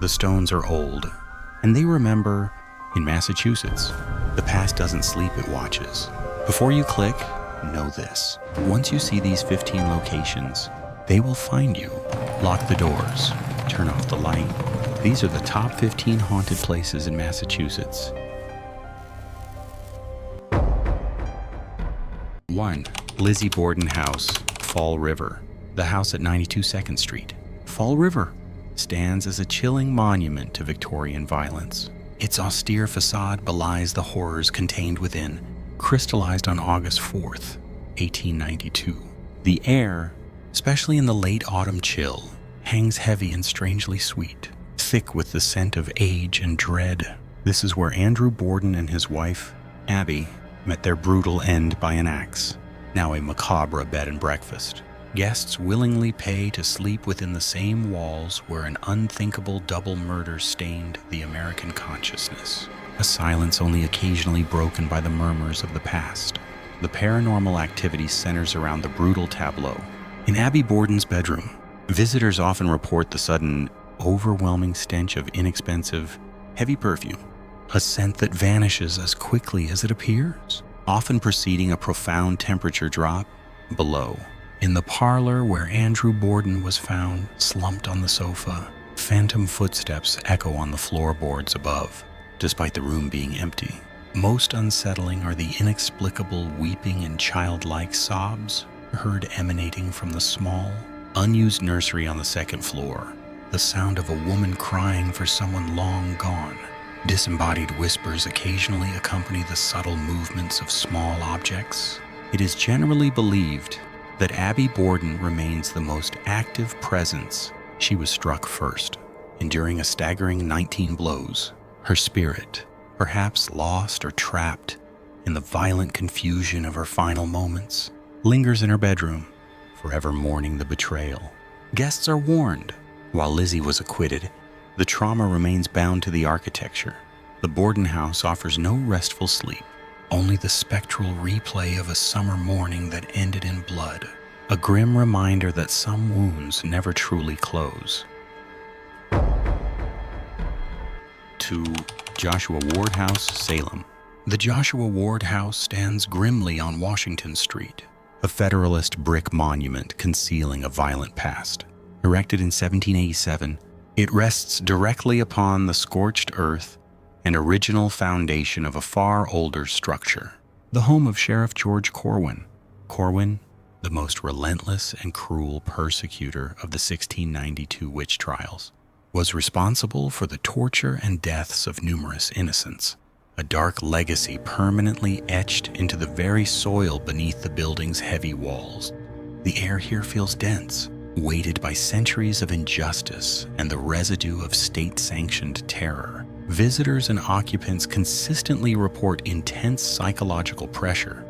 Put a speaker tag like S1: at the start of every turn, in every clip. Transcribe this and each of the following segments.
S1: The stones are old, and they remember in Massachusetts, the past doesn't sleep, it watches. Before you click, know this. Once you see these 15 locations, they will find you. Lock the doors, turn off the light. These are the top 15 haunted places in Massachusetts. 1. Lizzie Borden House, Fall River. The house at 92 2nd Street. Fall River stands as a chilling monument to Victorian violence. Its austere facade belies the horrors contained within, crystallized on August 4th, 1892. The air, especially in the late autumn chill, hangs heavy and strangely sweet, thick with the scent of age and dread. This is where Andrew Borden and his wife, Abby, met their brutal end by an axe, now a macabre bed and breakfast. Guests willingly pay to sleep within the same walls where an unthinkable double murder stained the American consciousness, a silence only occasionally broken by the murmurs of the past. The paranormal activity centers around the brutal tableau. In Abby Borden's bedroom, visitors often report the sudden, overwhelming stench of inexpensive, heavy perfume, a scent that vanishes as quickly as it appears, often preceding a profound temperature drop below. In the parlor where Andrew Borden was found, slumped on the sofa, phantom footsteps echo on the floorboards above, despite the room being empty. Most unsettling are the inexplicable weeping and childlike sobs heard emanating from the small, unused nursery on the second floor, the sound of a woman crying for someone long gone. Disembodied whispers occasionally accompany the subtle movements of small objects. It is generally believed that Abby Borden remains the most active presence. She was struck first, enduring a staggering 19 blows. Her spirit, perhaps lost or trapped in the violent confusion of her final moments, lingers in her bedroom, forever mourning the betrayal. Guests are warned. While Lizzie was acquitted, the trauma remains bound to the architecture. The Borden house offers no restful sleep, only the spectral replay of a summer morning that ended in blood, a grim reminder that some wounds never truly close. 2. Joshua Ward House, Salem. The Joshua Ward House stands grimly on Washington Street, a Federalist brick monument concealing a violent past. Erected in 1787, it rests directly upon the scorched earth and original foundation of a far older structure, the home of Sheriff George Corwin. Corwin, the most relentless and cruel persecutor of the 1692 witch trials, was responsible for the torture and deaths of numerous innocents, a dark legacy permanently etched into the very soil beneath the building's heavy walls. The air here feels dense, weighted by centuries of injustice and the residue of state-sanctioned terror. Visitors and occupants consistently report intense psychological pressure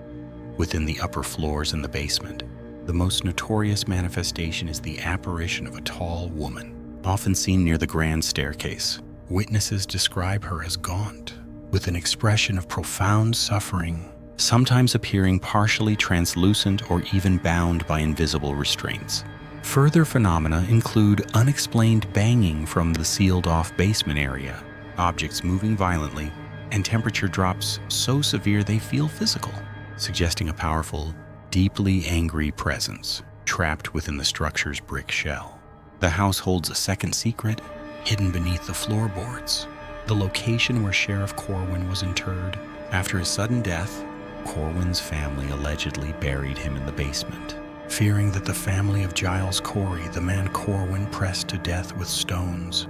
S1: within the upper floors and the basement. The most notorious manifestation is the apparition of a tall woman, often seen near the grand staircase. Witnesses describe her as gaunt, with an expression of profound suffering, sometimes appearing partially translucent or even bound by invisible restraints. Further phenomena include unexplained banging from the sealed-off basement area, objects moving violently, and temperature drops so severe they feel physical, suggesting a powerful, deeply angry presence trapped within the structure's brick shell. The house holds a second secret hidden beneath the floorboards, the location where Sheriff Corwin was interred. After his sudden death, Corwin's family allegedly buried him in the basement. Fearing that the family of Giles Corey, the man Corwin pressed to death with stones,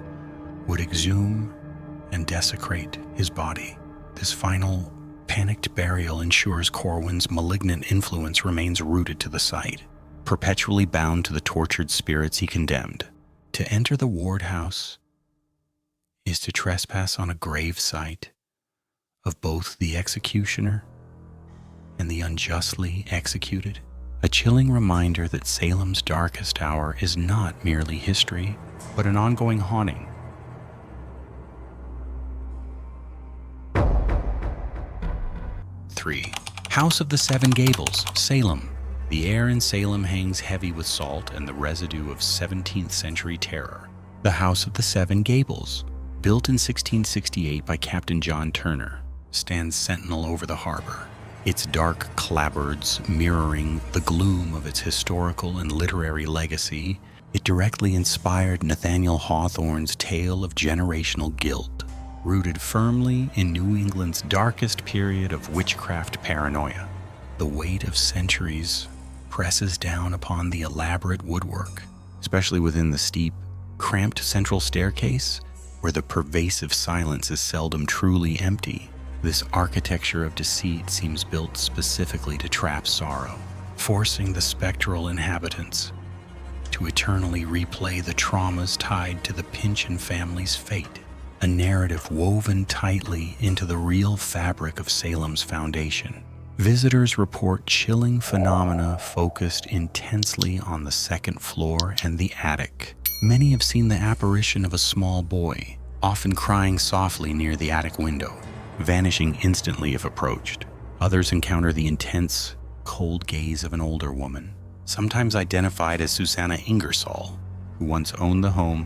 S1: would exhume and desecrate his body. This final, panicked burial ensures Corwin's malignant influence remains rooted to the site, perpetually bound to the tortured spirits he condemned. To enter the Ward House is to trespass on a grave site of both the executioner and the unjustly executed, a chilling reminder that Salem's darkest hour is not merely history, but an ongoing haunting. 3. House of the Seven Gables, Salem. The air in Salem hangs heavy with salt and the residue of 17th century terror. The House of the Seven Gables, built in 1668 by Captain John Turner, stands sentinel over the harbor, its dark clapboards mirroring the gloom of its historical and literary legacy. It directly inspired Nathaniel Hawthorne's tale of generational guilt, rooted firmly in New England's darkest period of witchcraft paranoia. The weight of centuries presses down upon the elaborate woodwork, especially within the steep, cramped central staircase, where the pervasive silence is seldom truly empty. This architecture of deceit seems built specifically to trap sorrow, forcing the spectral inhabitants to eternally replay the traumas tied to the Pynchon family's fate, a narrative woven tightly into the real fabric of Salem's foundation. Visitors report chilling phenomena focused intensely on the second floor and the attic. Many have seen the apparition of a small boy, often crying softly near the attic window, vanishing instantly if approached. Others encounter the intense, cold gaze of an older woman, sometimes identified as Susanna Ingersoll, who once owned the home.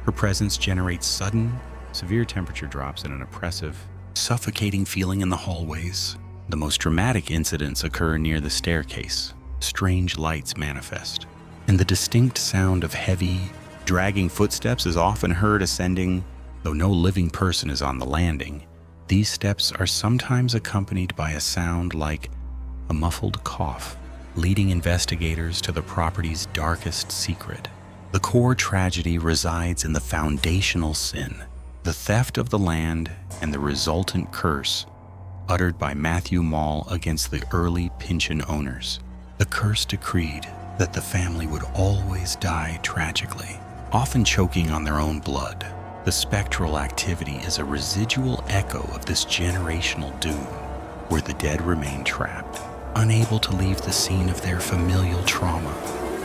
S1: Her presence generates sudden, severe temperature drops and an oppressive, suffocating feeling in the hallways. The most dramatic incidents occur near the staircase. Strange lights manifest, and the distinct sound of heavy, dragging footsteps is often heard ascending, though no living person is on the landing. These steps are sometimes accompanied by a sound like a muffled cough, leading investigators to the property's darkest secret. The core tragedy resides in the foundational sin, the theft of the land and the resultant curse uttered by Matthew Mall against the early Pynchon owners. The curse decreed that the family would always die tragically, often choking on their own blood. The spectral activity is a residual echo of this generational doom, where the dead remain trapped, unable to leave the scene of their familial trauma.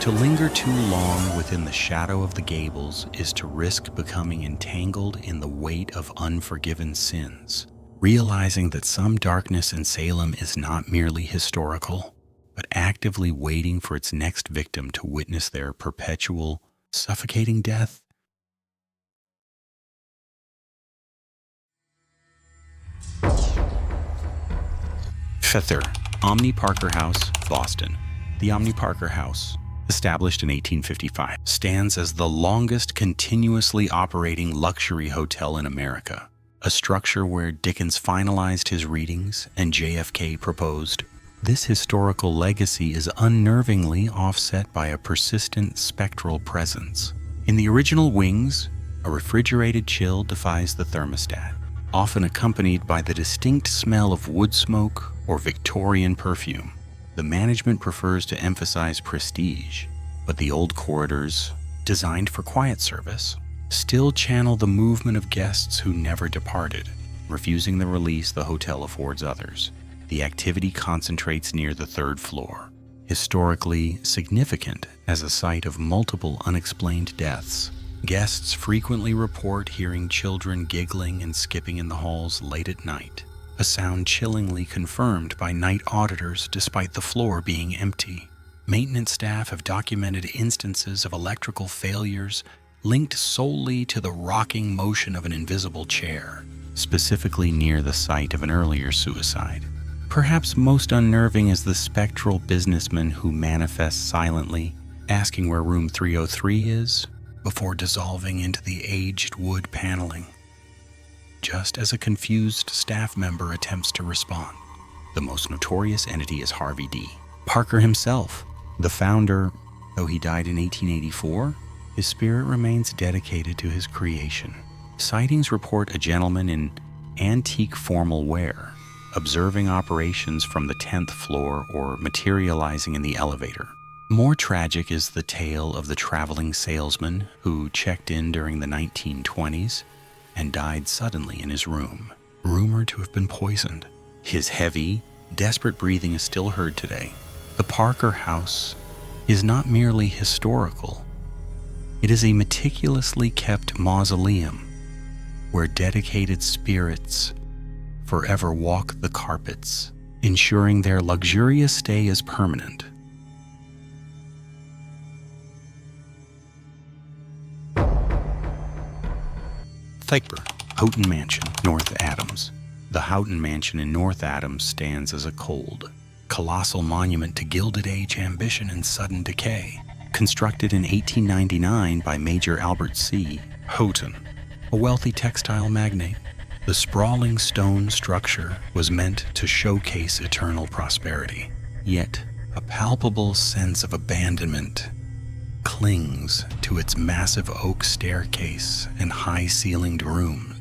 S1: To linger too long within the shadow of the gables is to risk becoming entangled in the weight of unforgiven sins, realizing that some darkness in Salem is not merely historical, but actively waiting for its next victim to witness their perpetual, suffocating death. Fether, Omni Parker House, Boston. The Omni Parker House, established in 1855, stands as the longest continuously operating luxury hotel in America, a structure where Dickens finalized his readings and JFK proposed. This historical legacy is unnervingly offset by a persistent spectral presence. In the original wings, a refrigerated chill defies the thermostat, often accompanied by the distinct smell of wood smoke or Victorian perfume. The management prefers to emphasize prestige, but the old corridors, designed for quiet service, still channel the movement of guests who never departed, refusing the release the hotel affords others. The activity concentrates near the third floor, historically significant as a site of multiple unexplained deaths. Guests frequently report hearing children giggling and skipping in the halls late at night, a sound chillingly confirmed by night auditors despite the floor being empty. Maintenance staff have documented instances of electrical failures linked solely to the rocking motion of an invisible chair, specifically near the site of an earlier suicide. Perhaps most unnerving is the spectral businessman who manifests silently, asking where room 303 is, before dissolving into the aged wood paneling, just as a confused staff member attempts to respond. The most notorious entity is Harvey D. Parker himself, the founder. Though he died in 1884, his spirit remains dedicated to his creation. Sightings report a gentleman in antique formal wear, observing operations from the 10th floor or materializing in the elevator. More tragic is the tale of the traveling salesman who checked in during the 1920s and died suddenly in his room, rumored to have been poisoned. His heavy, desperate breathing is still heard today. The Parker House is not merely historical. It is a meticulously kept mausoleum where dedicated spirits forever walk the carpets, ensuring their luxurious stay is permanent. Thaikber, Houghton Mansion, North Adams. The Houghton Mansion in North Adams stands as a cold, colossal monument to Gilded Age ambition and sudden decay. Constructed in 1899 by Major Albert C. Houghton, a wealthy textile magnate, the sprawling stone structure was meant to showcase eternal prosperity. Yet, a palpable sense of abandonment clings to its massive oak staircase and high-ceilinged rooms,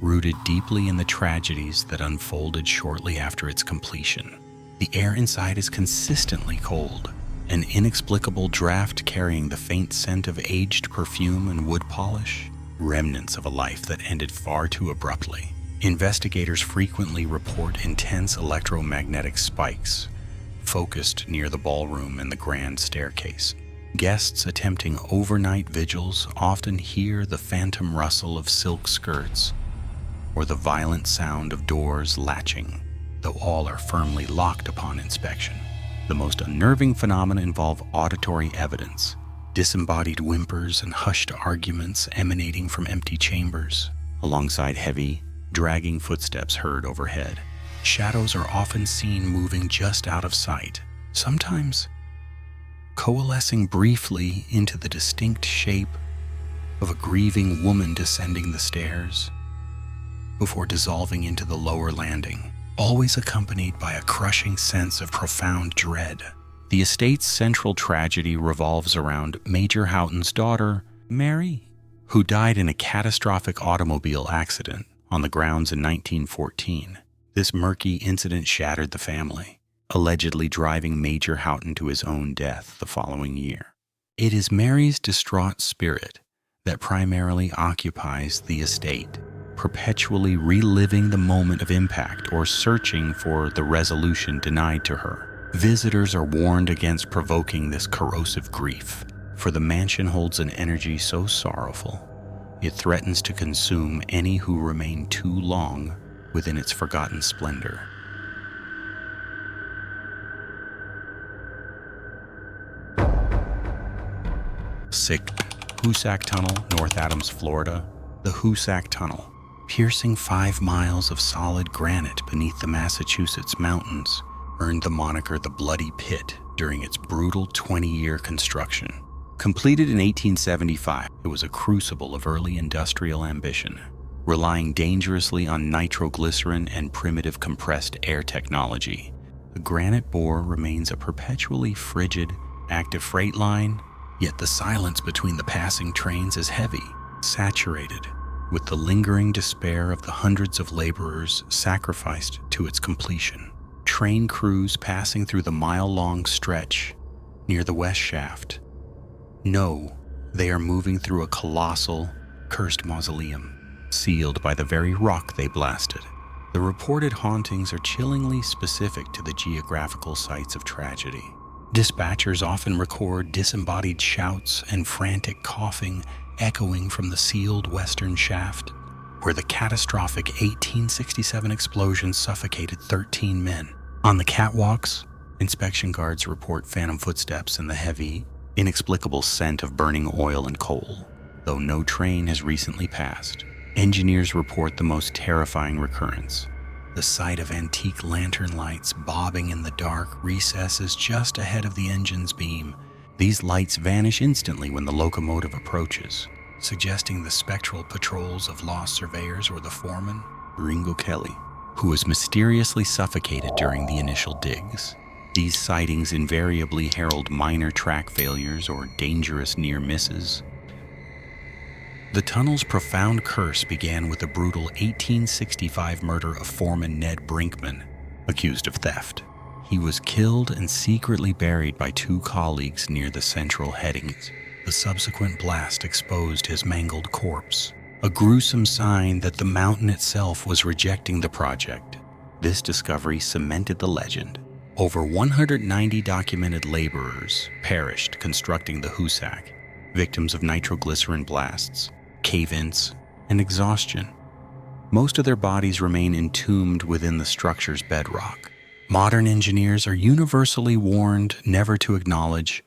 S1: rooted deeply in the tragedies that unfolded shortly after its completion. The air inside is consistently cold, an inexplicable draft carrying the faint scent of aged perfume and wood polish, remnants of a life that ended far too abruptly. Investigators frequently report intense electromagnetic spikes focused near the ballroom and the grand staircase. Guests attempting overnight vigils often hear the phantom rustle of silk skirts or the violent sound of doors latching, though all are firmly locked upon inspection. The most unnerving phenomena involve auditory evidence, disembodied whimpers and hushed arguments emanating from empty chambers, alongside heavy, dragging footsteps heard overhead. Shadows are often seen moving just out of sight, sometimes coalescing briefly into the distinct shape of a grieving woman descending the stairs before dissolving into the lower landing, always accompanied by a crushing sense of profound dread. The estate's central tragedy revolves around Major Houghton's daughter, Mary, who died in a catastrophic automobile accident on the grounds in 1914. This murky incident shattered the family, allegedly driving Major Houghton to his own death the following year. It is Mary's distraught spirit that primarily occupies the estate, perpetually reliving the moment of impact or searching for the resolution denied to her. Visitors are warned against provoking this corrosive grief, for the mansion holds an energy so sorrowful, it threatens to consume any who remain too long within its forgotten splendor. Sixth, Hoosac Tunnel, North Adams, Florida. The Hoosac Tunnel, piercing 5 miles of solid granite beneath the Massachusetts mountains, earned the moniker the Bloody Pit during its brutal 20-year construction. Completed in 1875, it was a crucible of early industrial ambition, relying dangerously on nitroglycerin and primitive compressed air technology. The granite bore remains a perpetually frigid, active freight line, yet the silence between the passing trains is heavy, saturated with the lingering despair of the hundreds of laborers sacrificed to its completion. Train crews passing through the mile-long stretch near the west shaft know they are moving through a colossal, cursed mausoleum, sealed by the very rock they blasted. The reported hauntings are chillingly specific to the geographical sites of tragedy. Dispatchers often record disembodied shouts and frantic coughing echoing from the sealed western shaft, where the catastrophic 1867 explosion suffocated 13 men. On the catwalks, inspection guards report phantom footsteps and the heavy, inexplicable scent of burning oil and coal. Though no train has recently passed, engineers report the most terrifying recurrence: the sight of antique lantern lights bobbing in the dark recesses just ahead of the engine's beam. These lights vanish instantly when the locomotive approaches, suggesting the spectral patrols of lost surveyors or the foreman, Ringo Kelly, who was mysteriously suffocated during the initial digs. These sightings invariably herald minor track failures or dangerous near misses. The tunnel's profound curse began with the brutal 1865 murder of foreman Ned Brinkman, accused of theft. He was killed and secretly buried by 2 colleagues near the central headings. The subsequent blast exposed his mangled corpse, a gruesome sign that the mountain itself was rejecting the project. This discovery cemented the legend. Over 190 documented laborers perished constructing the Hoosac, victims of nitroglycerin blasts, cave-ins, and exhaustion. Most of their bodies remain entombed within the structure's bedrock. Modern engineers are universally warned never to acknowledge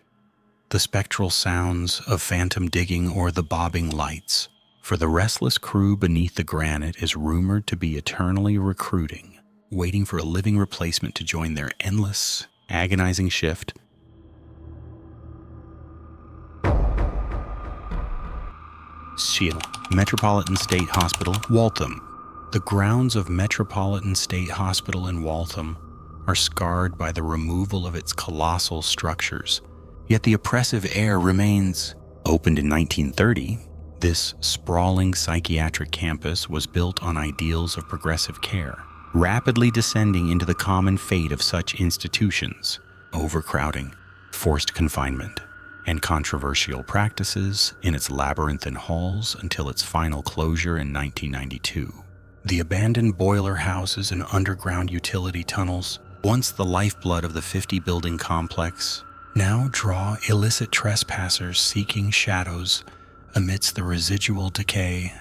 S1: the spectral sounds of phantom digging or the bobbing lights, For the restless crew beneath the granite is rumored to be eternally recruiting, waiting for a living replacement to join their endless, agonizing shift. Seattle, Metropolitan State Hospital, Waltham. The grounds of Metropolitan State Hospital in Waltham are scarred by the removal of its colossal structures, yet the oppressive air remains. Opened in 1930, this sprawling psychiatric campus was built on ideals of progressive care, rapidly descending into the common fate of such institutions: overcrowding, forced confinement, and controversial practices in its labyrinthine halls until its final closure in 1992. The abandoned boiler houses and underground utility tunnels, once the lifeblood of the 50-building complex, now draw illicit trespassers seeking shadows amidst the residual decay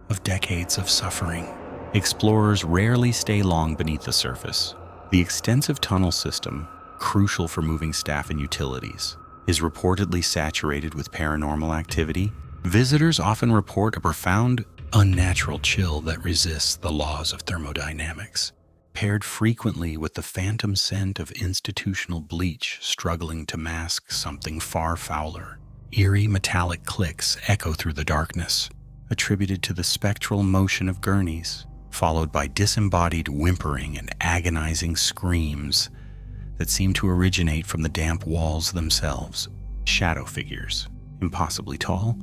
S1: of decades of suffering. Explorers rarely stay long beneath the surface. The extensive tunnel system, crucial for moving staff and utilities, is reportedly saturated with paranormal activity. Visitors often report a profound, unnatural chill that resists the laws of thermodynamics, paired frequently with the phantom scent of institutional bleach struggling to mask something far fouler. Eerie metallic clicks echo through the darkness, attributed to the spectral motion of gurneys, followed by disembodied whimpering and agonizing screams that seem to originate from the damp walls themselves. Shadow figures, impossibly tall,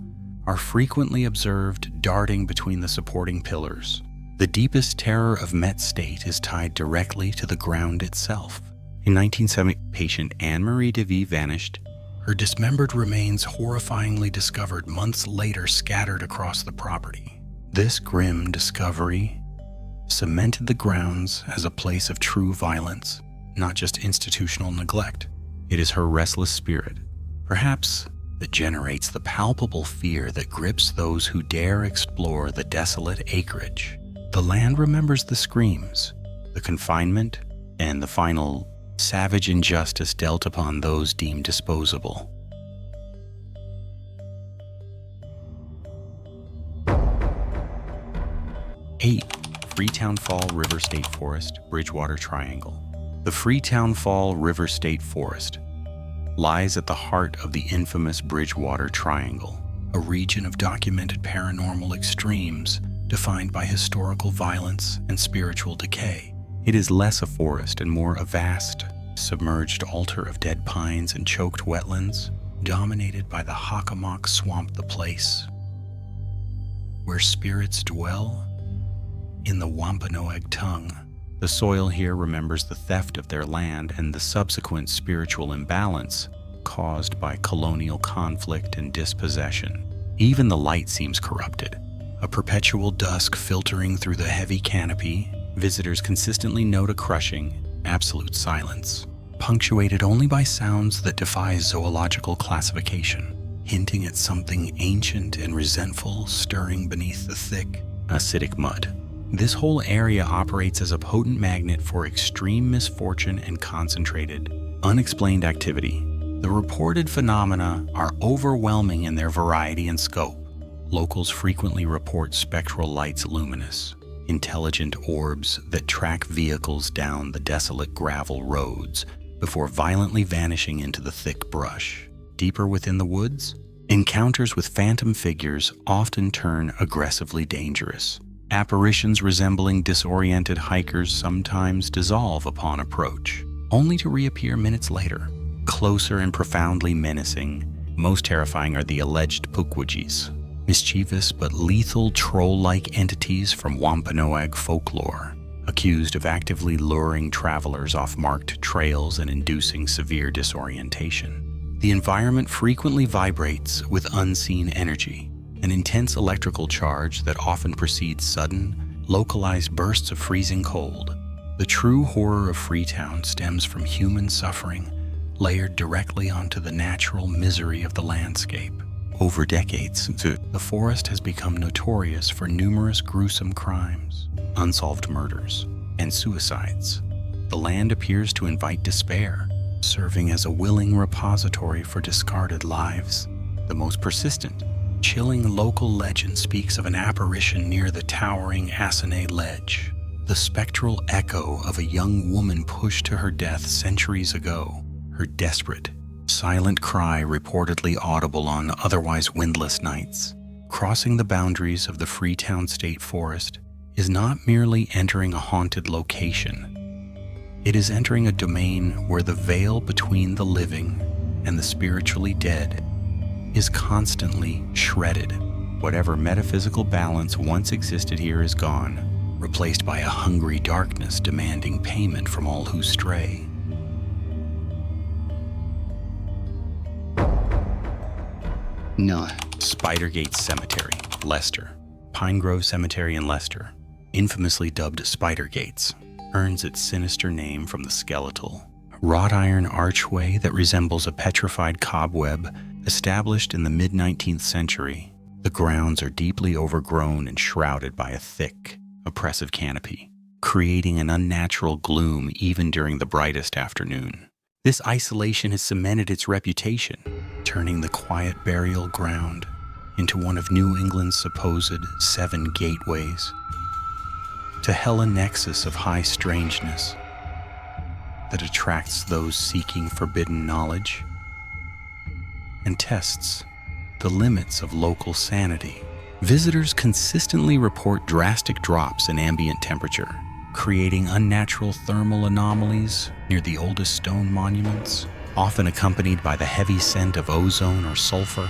S1: are frequently observed darting between the supporting pillars. The deepest terror of Met State is tied directly to the ground itself. In 1970, patient Anne-Marie DeVie vanished. Her dismembered remains horrifyingly discovered months later scattered across the property. This grim discovery cemented the grounds as a place of true violence, not just institutional neglect. It is her restless spirit, perhaps, that generates the palpable fear that grips those who dare explore the desolate acreage. The land remembers the screams, the confinement, and the final savage injustice dealt upon those deemed disposable. Eight, Freetown Fall River State Forest, Bridgewater Triangle. The Freetown Fall River State Forest lies at the heart of the infamous Bridgewater Triangle, a region of documented paranormal extremes defined by historical violence and spiritual decay. It is less a forest and more a vast, submerged altar of dead pines and choked wetlands, dominated by the Hockomock Swamp, the place where spirits dwell in the Wampanoag tongue. The soil here remembers the theft of their land and the subsequent spiritual imbalance caused by colonial conflict and dispossession. Even the light seems corrupted. A perpetual dusk filtering through the heavy canopy, visitors consistently note a crushing, absolute silence, punctuated only by sounds that defy zoological classification, hinting at something ancient and resentful stirring beneath the thick, acidic mud. This whole area operates as a potent magnet for extreme misfortune and concentrated, unexplained activity. The reported phenomena are overwhelming in their variety and scope. Locals frequently report spectral lights luminous, intelligent orbs that track vehicles down the desolate gravel roads before violently vanishing into the thick brush. Deeper within the woods, encounters with phantom figures often turn aggressively dangerous. Apparitions resembling disoriented hikers sometimes dissolve upon approach, only to reappear minutes later. Closer and profoundly menacing, most terrifying are the alleged Pukwudgies, mischievous but lethal troll-like entities from Wampanoag folklore, accused of actively luring travelers off marked trails and inducing severe disorientation. The environment frequently vibrates with unseen energy, an intense electrical charge that often precedes sudden, localized bursts of freezing cold. The true horror of Freetown stems from human suffering, layered directly onto the natural misery of the landscape. Over decades, the forest has become notorious for numerous gruesome crimes, unsolved murders, and suicides. The land appears to invite despair, serving as a willing repository for discarded lives. The most persistent, Chilling local legend speaks of an apparition near the towering Assanet Ledge, the spectral echo of a young woman pushed to her death centuries ago, her desperate, silent cry reportedly audible on otherwise windless nights. Crossing the boundaries of the Freetown State Forest is not merely entering a haunted location. It is entering a domain where the veil between the living and the spiritually dead is constantly shredded. Whatever metaphysical balance once existed here is gone, replaced by a hungry darkness demanding payment from all who stray.
S2: No.
S1: Spidergate Cemetery, Leicester. Pine Grove Cemetery in Leicester, infamously dubbed Spidergates, earns its sinister name from the skeletal, wrought iron archway that resembles a petrified cobweb. Established in the mid-19th century, the grounds are deeply overgrown and shrouded by a thick, oppressive canopy, creating an unnatural gloom even during the brightest afternoon. This isolation has cemented its reputation, turning the quiet burial ground into one of New England's supposed 7 gateways to hell, a nexus of high strangeness that attracts those seeking forbidden knowledge and tests the limits of local sanity. Visitors consistently report drastic drops in ambient temperature, creating unnatural thermal anomalies near the oldest stone monuments, often accompanied by the heavy scent of ozone or sulfur.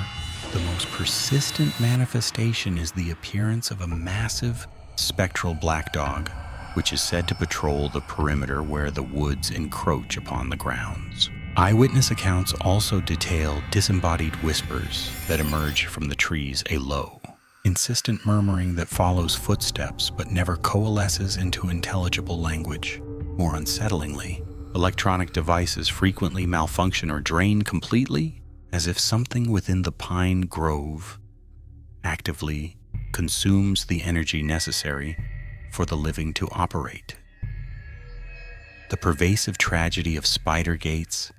S1: The most persistent manifestation is the appearance of a massive, spectral black dog, which is said to patrol the perimeter where the woods encroach upon the grounds. Eyewitness accounts also detail disembodied whispers that emerge from the trees, a low, insistent murmuring that follows footsteps but never coalesces into intelligible language. More unsettlingly, electronic devices frequently malfunction or drain completely, as if something within the pine grove actively consumes the energy necessary for the living to operate. The pervasive tragedy of Spidergates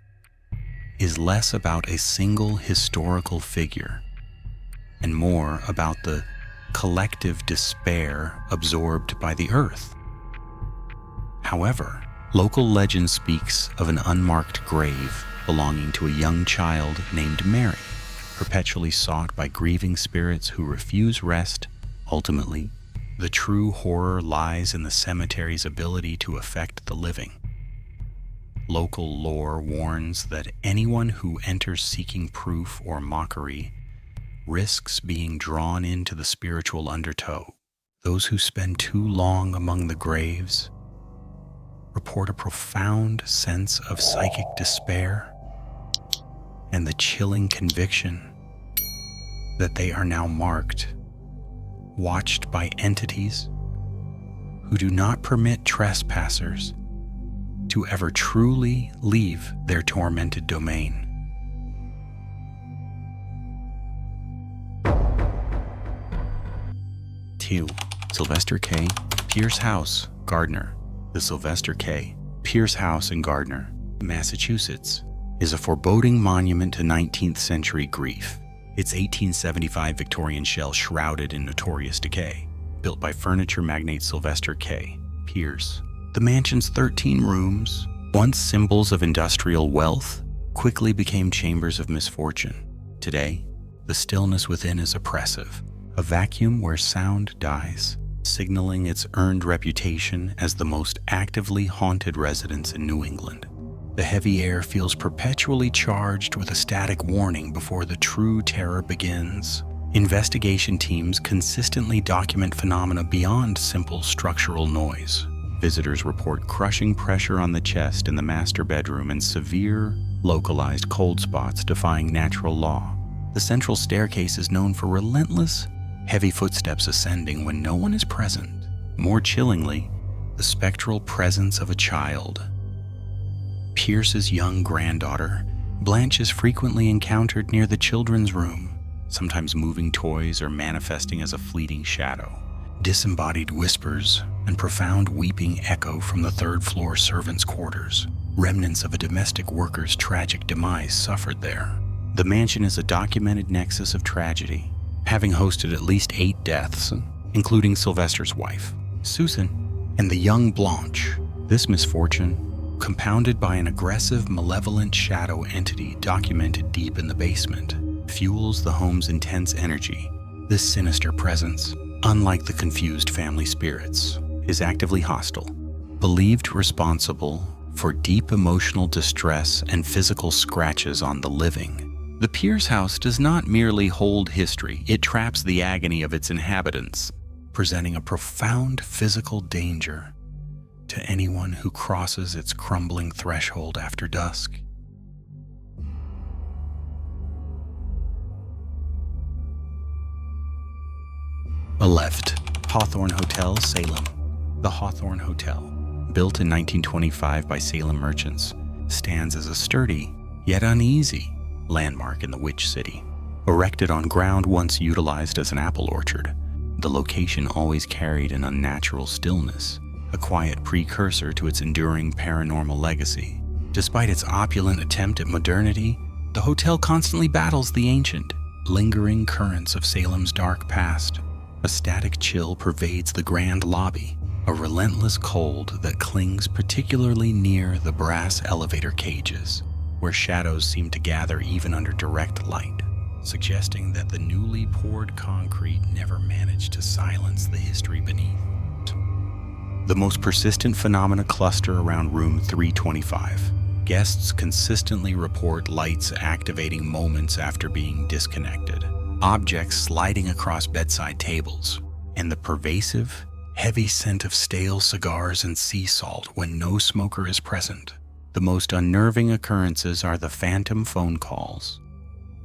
S1: is less about a single historical figure and more about the collective despair absorbed by the earth. However, local legend speaks of an unmarked grave belonging to a young child named Mary, perpetually sought by grieving spirits who refuse rest. Ultimately, the true horror lies in the cemetery's ability to affect the living. Local lore warns that anyone who enters seeking proof or mockery risks being drawn into the spiritual undertow. Those who spend too long among the graves report a profound sense of psychic despair and the chilling conviction that they are now marked, watched by entities who do not permit trespassers to ever truly leave their tormented domain. Two, Sylvester K. Pierce House, Gardner. The Sylvester K. Pierce House in Gardner, Massachusetts, is a foreboding monument to 19th century grief. Its 1875 Victorian shell shrouded in notorious decay, built by furniture magnate Sylvester K. Pierce. The mansion's 13 rooms, once symbols of industrial wealth, quickly became chambers of misfortune. Today, the stillness within is oppressive, a vacuum where sound dies, signaling its earned reputation as the most actively haunted residence in New England. The heavy air feels perpetually charged with a static warning before the true terror begins. Investigation teams consistently document phenomena beyond simple structural noise. Visitors report crushing pressure on the chest in the master bedroom and severe, localized cold spots defying natural law. The central staircase is known for relentless, heavy footsteps ascending when no one is present. More chillingly, the spectral presence of a child. Pierce's young granddaughter, Blanche, is frequently encountered near the children's room, sometimes moving toys or manifesting as a fleeting shadow. Disembodied whispers and profound weeping echo from the third-floor servants' quarters, remnants of a domestic worker's tragic demise suffered there. The mansion is a documented nexus of tragedy, having hosted at least 8 deaths, including Sylvester's wife, Susan, and the young Blanche. This misfortune, compounded by an aggressive, malevolent shadow entity documented deep in the basement, fuels the home's intense energy. This sinister presence, unlike the confused family spirits, is actively hostile, believed responsible for deep emotional distress and physical scratches on the living. The Pierce house does not merely hold history, it traps the agony of its inhabitants, presenting a profound physical danger to anyone who crosses its crumbling threshold after dusk. Left, Hawthorne Hotel, Salem. The Hawthorne Hotel, built in 1925 by Salem merchants, stands as a sturdy, yet uneasy, landmark in the Witch City. Erected on ground once utilized as an apple orchard, the location always carried an unnatural stillness, a quiet precursor to its enduring paranormal legacy. Despite its opulent attempt at modernity, the hotel constantly battles the ancient, lingering currents of Salem's dark past. A static chill pervades the grand lobby, a relentless cold that clings particularly near the brass elevator cages, where shadows seem to gather even under direct light, suggesting that the newly poured concrete never managed to silence the history beneath. The most persistent phenomena cluster around room 325. Guests consistently report lights activating moments after being disconnected, objects sliding across bedside tables, and the pervasive, heavy scent of stale cigars and sea salt when no smoker is present. The most unnerving occurrences are the phantom phone calls.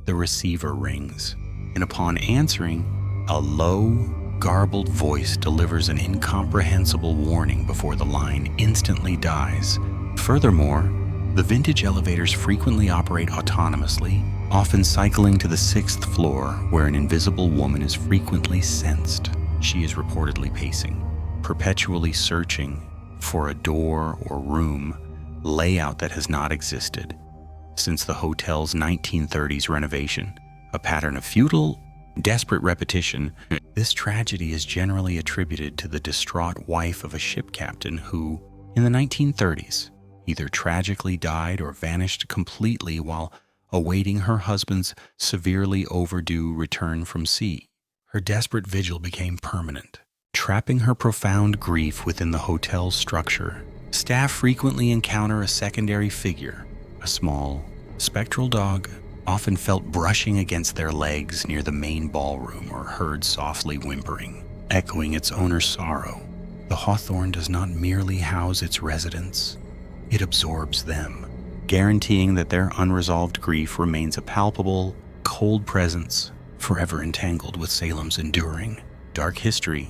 S1: The receiver rings, and upon answering, a low, garbled voice delivers an incomprehensible warning before the line instantly dies. Furthermore, the vintage elevators frequently operate autonomously, often cycling to the 6th floor, where an invisible woman is frequently sensed. She is reportedly pacing, perpetually searching for a door or room layout that has not existed since the hotel's 1930s renovation. A pattern of futile, desperate repetition. This tragedy is generally attributed to the distraught wife of a ship captain who, in the 1930s, either tragically died or vanished completely while awaiting her husband's severely overdue return from sea. Her desperate vigil became permanent, trapping her profound grief within the hotel's structure. Staff frequently encounter a secondary figure, a small, spectral dog, often felt brushing against their legs near the main ballroom or heard softly whimpering, echoing its owner's sorrow. The Hawthorne does not merely house its residents, it absorbs them, guaranteeing that their unresolved grief remains a palpable, cold presence, forever entangled with Salem's enduring, dark history.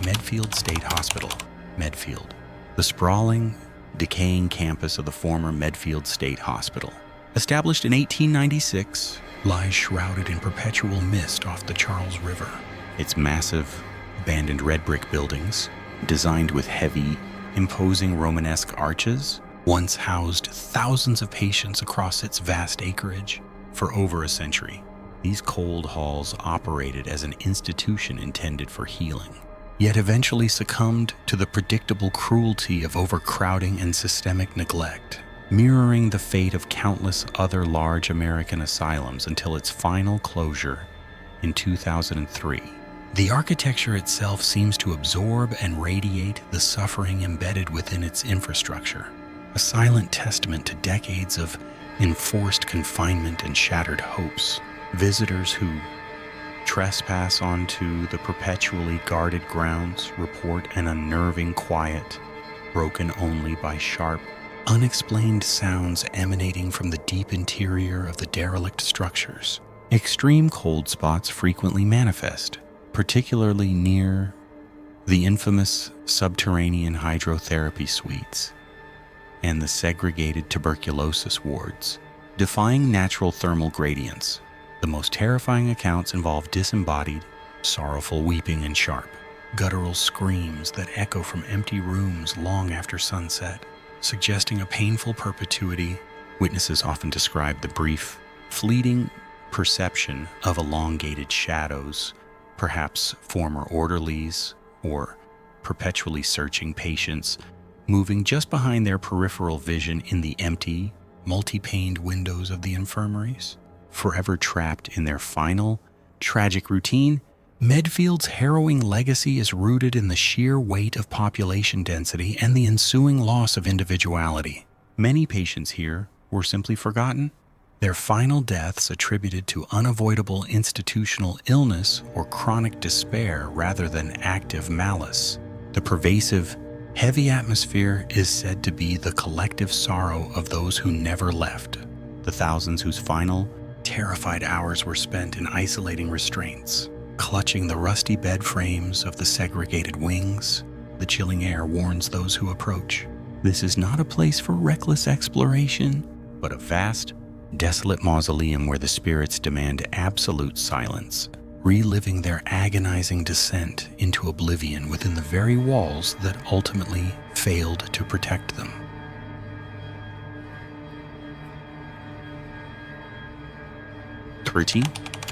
S1: Medfield State Hospital, Medfield. The sprawling, decaying campus of the former Medfield State Hospital, established in 1896, lies shrouded in perpetual mist off the Charles River. Its massive, abandoned red brick buildings, designed with heavy, imposing Romanesque arches, once housed thousands of patients across its vast acreage. For over a century, these cold halls operated as an institution intended for healing, yet eventually succumbed to the predictable cruelty of overcrowding and systemic neglect, mirroring the fate of countless other large American asylums until its final closure in 2003. The architecture itself seems to absorb and radiate the suffering embedded within its infrastructure, a silent testament to decades of enforced confinement and shattered hopes. Visitors who trespass onto the perpetually guarded grounds report an unnerving quiet, broken only by sharp, unexplained sounds emanating from the deep interior of the derelict structures. Extreme cold spots frequently manifest, particularly near the infamous subterranean hydrotherapy suites and the segregated tuberculosis wards, defying natural thermal gradients. The most terrifying accounts involve disembodied, sorrowful weeping and sharp, guttural screams that echo from empty rooms long after sunset. suggesting a painful perpetuity. Witnesses often describe the brief, fleeting perception of elongated shadows, perhaps former orderlies or perpetually searching patients, moving just behind their peripheral vision in the empty, multi-paned windows of the infirmaries. Forever trapped in their final, tragic routine, Medfield's harrowing legacy is rooted in the sheer weight of population density and the ensuing loss of individuality. Many patients here were simply forgotten, their final deaths attributed to unavoidable institutional illness or chronic despair rather than active malice. The pervasive, heavy atmosphere is said to be the collective sorrow of those who never left, the thousands whose final, terrified hours were spent in isolating restraints, clutching the rusty bed frames of the segregated wings. The chilling air warns those who approach. This is not a place for reckless exploration, but a vast, desolate mausoleum where the spirits demand absolute silence, reliving their agonizing descent into oblivion within the very walls that ultimately failed to protect them.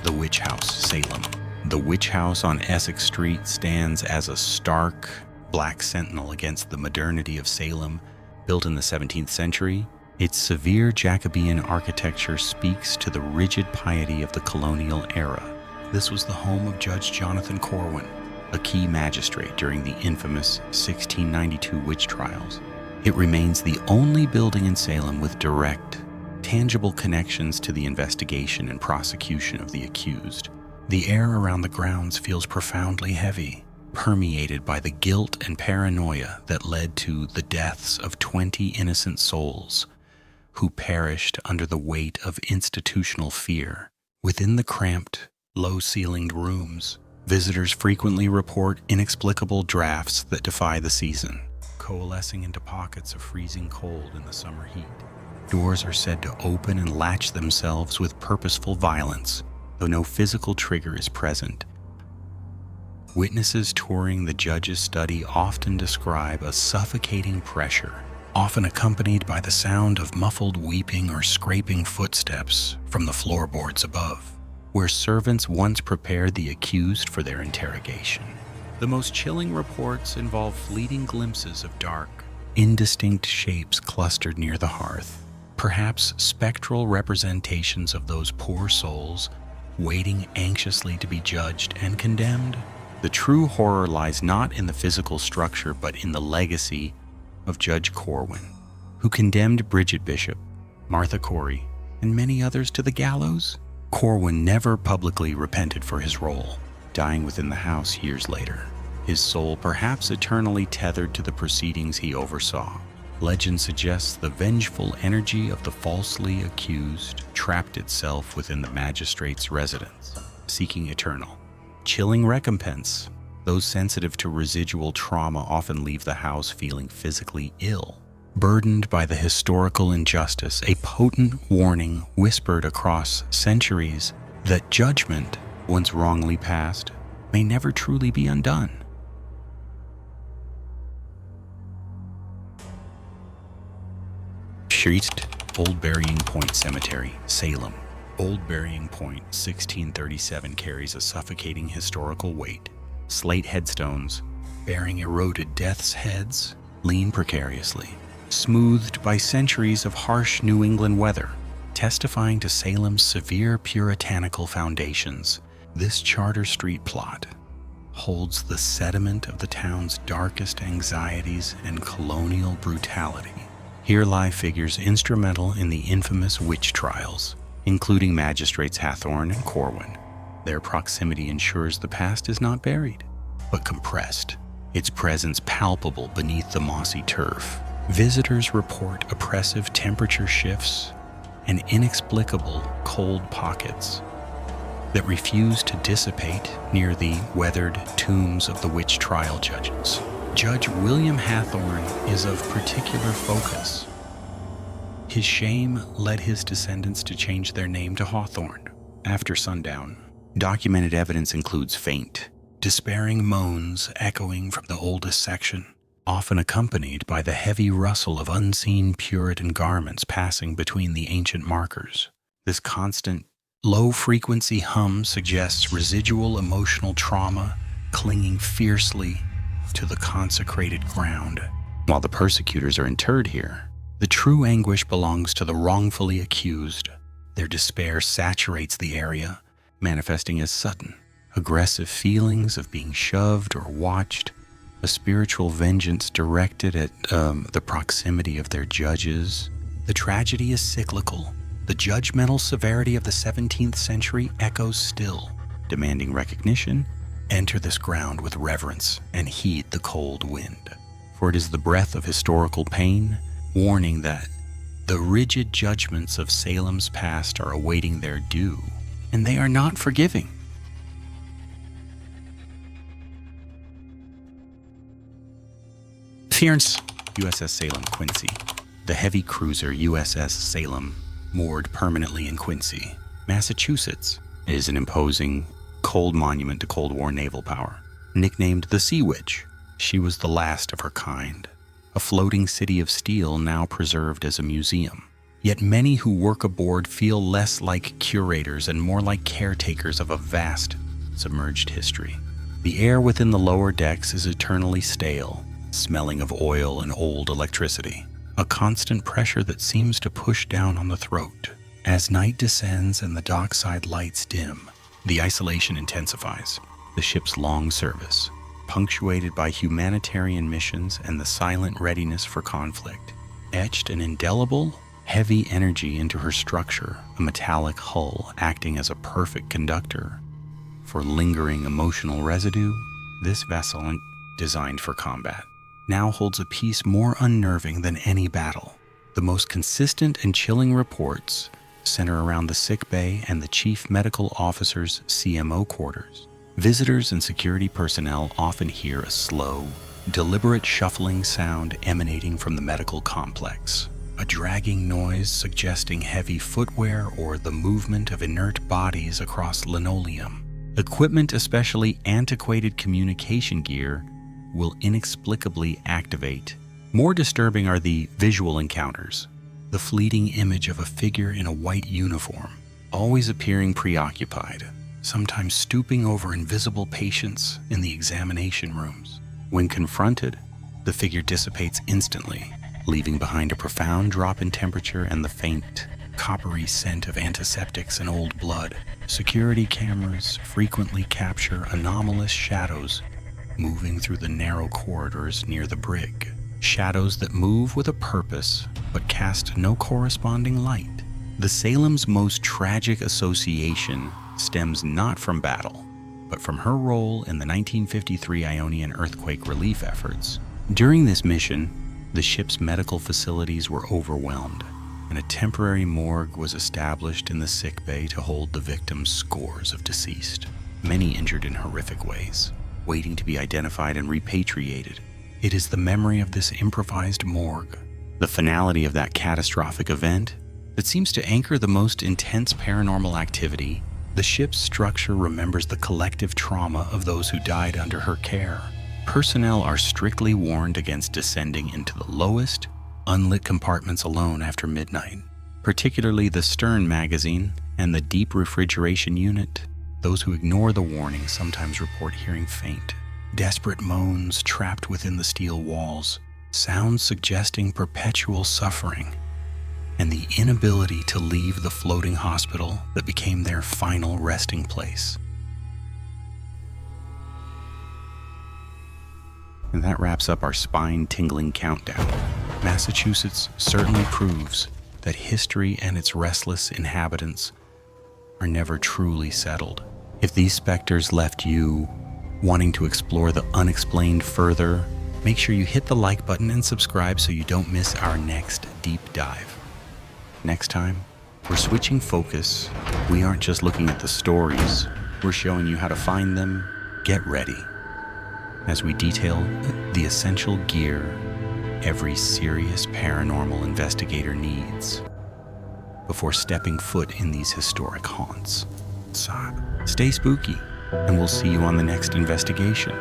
S1: The Witch House, Salem. The Witch House on Essex Street stands as a stark, black sentinel against the modernity of Salem. Built in the 17th century, its severe Jacobean architecture speaks to the rigid piety of the colonial era. This was the home of Judge Jonathan Corwin, a key magistrate during the infamous 1692 witch trials. It remains the only building in Salem with direct, tangible connections to the investigation and prosecution of the accused. The air around the grounds feels profoundly heavy, permeated by the guilt and paranoia that led to the deaths of 20 innocent souls who perished under the weight of institutional fear. Within the cramped, low-ceilinged rooms, visitors frequently report inexplicable drafts that defy the season, coalescing into pockets of freezing cold in the summer heat. Doors are said to open and latch themselves with purposeful violence, though no physical trigger is present. Witnesses touring the judge's study often describe a suffocating pressure, often accompanied by the sound of muffled weeping or scraping footsteps from the floorboards above, where servants once prepared the accused for their interrogation. The most chilling reports involve fleeting glimpses of dark, indistinct shapes clustered near the hearth, perhaps spectral representations of those poor souls waiting anxiously to be judged and condemned. The true horror lies not in the physical structure, but in the legacy of Judge Corwin, who condemned Bridget Bishop, Martha Corey, and many others to the gallows. Corwin never publicly repented for his role, dying within the house years later, his soul perhaps eternally tethered to the proceedings he oversaw. Legend suggests the vengeful energy of the falsely accused trapped itself within the magistrate's residence, seeking eternal, chilling recompense. Those sensitive to residual trauma often leave the house feeling physically ill, burdened by the historical injustice, a potent warning whispered across centuries that judgment, once wrongly passed, may never truly be undone. Old Burying Point Cemetery, Salem. Old Burying Point, 1637, carries a suffocating historical weight. Slate headstones, bearing eroded death's heads, lean precariously, smoothed by centuries of harsh New England weather, testifying to Salem's severe puritanical foundations. This Charter Street plot holds the sediment of the town's darkest anxieties and colonial brutality. Here lie figures instrumental in the infamous witch trials, including magistrates Hathorne and Corwin. Their proximity ensures the past is not buried, but compressed, its presence palpable beneath the mossy turf. Visitors report oppressive temperature shifts and inexplicable cold pockets that refuse to dissipate near the weathered tombs of the witch trial judges. Judge William Hathorne is of particular focus. His shame led his descendants to change their name to Hawthorne after sundown. Documented evidence includes faint, despairing moans echoing from the oldest section, often accompanied by the heavy rustle of unseen Puritan garments passing between the ancient markers. This constant, low-frequency hum suggests residual emotional trauma clinging fiercely to the consecrated ground. While the persecutors are interred here, the true anguish belongs to the wrongfully accused. Their despair saturates the area, manifesting as sudden, aggressive feelings of being shoved or watched, a spiritual vengeance directed at the proximity of their judges. The tragedy is cyclical. The judgmental severity of the 17th century echoes still, demanding recognition. Enter this ground with reverence and heed the cold wind, for it is the breath of historical pain, warning that the rigid judgments of Salem's past are awaiting their due, and they are not forgiving. Appearance: USS Salem, Quincy. The heavy cruiser USS Salem, moored permanently in Quincy, Massachusetts, is an imposing, cold monument to Cold War naval power. Nicknamed the Sea Witch, she was the last of her kind, a floating city of steel now preserved as a museum. Yet many who work aboard feel less like curators and more like caretakers of a vast, submerged history. The air within the lower decks is eternally stale, smelling of oil and old electricity, a constant pressure that seems to push down on the throat. As night descends and the dockside lights dim, the isolation intensifies. The ship's long service, punctuated by humanitarian missions and the silent readiness for conflict, etched an indelible, heavy energy into her structure, a metallic hull acting as a perfect conductor for lingering emotional residue. This vessel, designed for combat, now holds a peace more unnerving than any battle. The most consistent and chilling reports center around the sick bay and the chief medical officer's CMO quarters. Visitors and security personnel often hear a slow, deliberate shuffling sound emanating from the medical complex, a dragging noise suggesting heavy footwear or the movement of inert bodies across linoleum. Equipment, especially antiquated communication gear, will inexplicably activate. More disturbing are the visual encounters. The fleeting image of a figure in a white uniform, always appearing preoccupied, sometimes stooping over invisible patients in the examination rooms. When confronted, the figure dissipates instantly, leaving behind a profound drop in temperature and the faint, coppery scent of antiseptics and old blood. Security cameras frequently capture anomalous shadows moving through the narrow corridors near the brig. Shadows that move with a purpose, but cast no corresponding light. The Salem's most tragic association stems not from battle, but from her role in the 1953 Ionian earthquake relief efforts. During this mission, the ship's medical facilities were overwhelmed, and a temporary morgue was established in the sickbay to hold the victims' scores of deceased, many injured in horrific ways, waiting to be identified and repatriated. It is the memory of this improvised morgue, the finality of that catastrophic event, that seems to anchor the most intense paranormal activity. The ship's structure remembers the collective trauma of those who died under her care. Personnel are strictly warned against descending into the lowest, unlit compartments alone after midnight, particularly the stern magazine and the deep refrigeration unit. Those who ignore the warning sometimes report hearing faint, desperate moans trapped within the steel walls, sounds suggesting perpetual suffering, and the inability to leave the floating hospital that became their final resting place. And that wraps up our spine-tingling countdown. Massachusetts certainly proves that history and its restless inhabitants are never truly settled. If these specters left you wanting to explore the unexplained further, make sure you hit the like button and subscribe so you don't miss our next deep dive. Next time, we're switching focus. We aren't just looking at the stories, we're showing you how to find them. Get ready as we detail the essential gear every serious paranormal investigator needs before stepping foot in these historic haunts. So, stay spooky, and we'll see you on the next investigation.